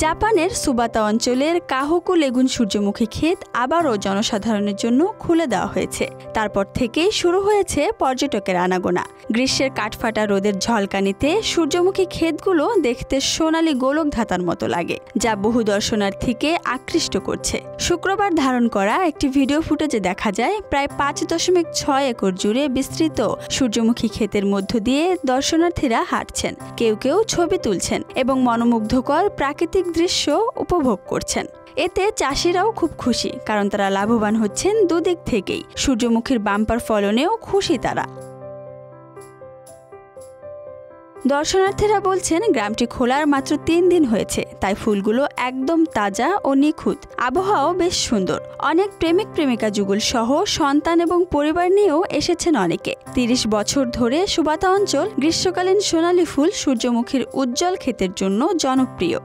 জাপানের সুবাতা অঞ্চলের কাহকু লেগুন সূর্যমুখী ক্ষেত আবারও জনসাধারণের জন্য খুলে দেওয়া হয়েছে। তারপর থেকেই শুরু হয়েছে পর্যটকের আনাগোনা। গ্রীষ্মের কাঠফাটা রোদের ঝলকানিতে সূর্যমুখী ক্ষেতগুলো দেখতে সোনালী গোলক ধাতার মতো লাগে, যা বহু দর্শনার্থীকে আকৃষ্ট করছে। শুক্রবার ধারণ করা একটি ভিডিও ফুটেজে দেখা যায় প্রায় 5.6 একর জুড়ে বিস্তৃত সূর্যমুখী ক্ষেতের মধ্য দিয়ে দর্শনার্থীরা হাঁটছেন, কেউ কেউ ছবি তুলছেন এবং মনোমুগ্ধকর প্রাকৃতিক দৃশ্য উপভোগ করছেন। এতে চাষিরাও খুব খুশি, কারণ তারা লাভবান হচ্ছেন দুদিক থেকেই। সূর্যমুখীর বাম্পার ফলনেও খুশি তারা। দর্শনার্থীরা বলছেন গ্রামটি খোলার মাত্র 3 দিন হয়েছে, তাই ফুলগুলো একদম তাজা ও নিখুঁত। আবহাওয়াও বেশ সুন্দর। অনেক প্রেমিক প্রেমিকা যুগল সহ সন্তান এবং পরিবার নিয়েও এসেছেন অনেকে। 30 বছর ধরে সুবাতা অঞ্চল গ্রীষ্মকালীন সোনালী ফুল সূর্যমুখীর উজ্জ্বল ক্ষেতের জন্য জনপ্রিয়।